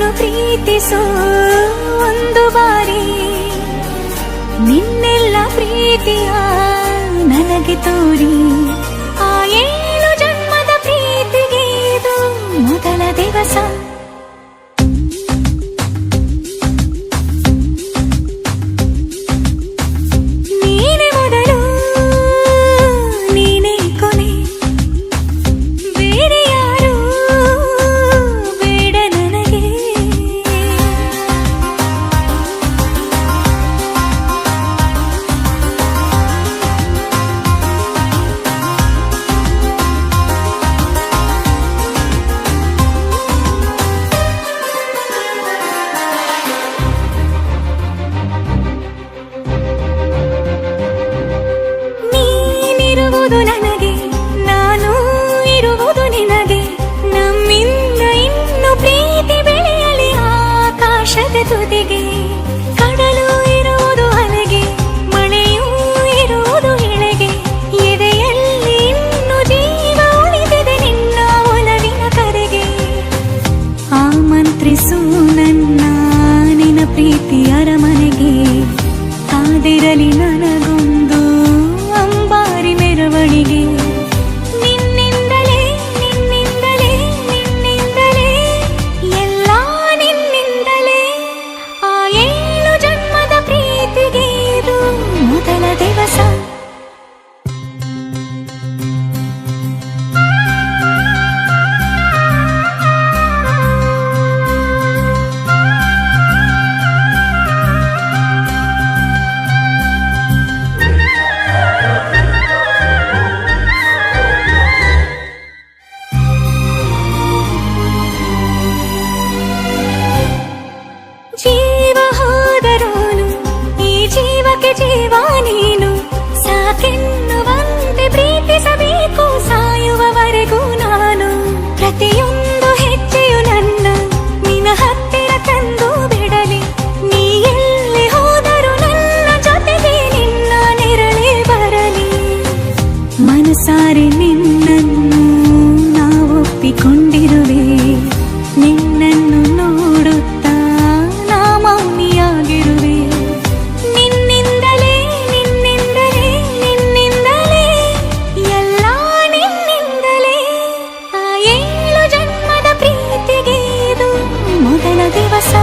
ನಾನು ಪ್ರೀತಿಸೋ ಒಂದು ಬಾರಿ ನಿನ್ನೆಲ್ಲ ಪ್ರೀತಿಯ ನನಗೆ ತೋರಿ ಆ 7 ಜನ್ಮದ ಪ್ರೀತಿಗೆ ಇದು ಮೊದಲ ದಿವಸ. ನೀನೆ ಮೊದಲು ನೀನೆ ಕೊನೆ, ಬೇರೆ ಯಾರು ಬೇಡ ನನಗೆ. ನೀನಿರುವುದು ನನಗೆ, ನಾನು ಇರುವುದು ನಿನಗೆ. ನಮ್ಮಿಂದ ಇನ್ನು ಪ್ರೀತಿ ಬೆಳೆಯಲಿ ಆಕಾಶದ ತುದಿಗೆ. ಕಡಲು ಇರುವುದು ಅಲೆಗೆ, ಮಳೆಯೂ ಇರುವುದು ಎಳೆಗೆ. ಎದೆಯಲ್ಲಿ ಇನ್ನು ಜೀವ ಉಳಿದಿದೆ ನಿನ್ನ ಒಲವಿನ ಕರೆಗೆ. ಆಮಂತ್ರಿಸು ನನ್ನ ನಿನ್ನ ಪ್ರೀತಿ ಅರಮನೆಗೆ. ಕಾದಿರಲಿ ನನಗೊಂದು ಅಂಬಾರಿ ಮೆರವಣಿಗೆ. ನಿನ್ನಿಂದಲೇ ನಿನ್ನಿಂದಲೇ ನಿನ್ನಿಂದಲೇ ಎಲ್ಲ ನಿನ್ನಿಂದಲೇ ಆ 7 ಜನ್ಮದ ಪ್ರೀತಿಗೆ ಇದು ಮೊದಲ ದಿವಸ. ಜೀವ ಹೋದರೋನು ಈ ಜೀವಕ್ಕೆ ಜೀವ ನೀನು. ಸಾಕೆನ್ನುವಂತೆ ಪ್ರೀತಿಸಬೇಕು ಸಾಯುವವರೆಗೂ ನಾನು. ಪ್ರತಿಯೊಂದು ಹೆಜ್ಜೆಯು ನನ್ನ ನಿನ್ನ ಹತ್ತಿರ ತಂದು ಬಿಡಲಿ. ನೀ ಎಲ್ಲಿ ಹೋದರೂ ನನ್ನ ಜೊತೆಗೆ ನಿನ್ನ ನೆರಳೇ ಬರಲಿ. ಮನಸಾರೆ ನಿನ್ನನ್ನು ನಾವೊಪ್ಪಿಕೊಂಡಿರುವೆ. ನಿನ್ನನ್ನು ನೋಡುತ್ತಾ ನಾ ಮೌನಿಯಾಗಿರುವೆ. ನಿನ್ನಿಂದಲೇ ನಿನ್ನಿಂದಲೇ ನಿನ್ನಿಂದಲೇ ಎಲ್ಲ ನಿನ್ನಿಂದಲೇ ಆ 7 ಜನ್ಮದ ಪ್ರೀತಿಗೆ ಇದು ಮೊದಲ ದಿವಸ.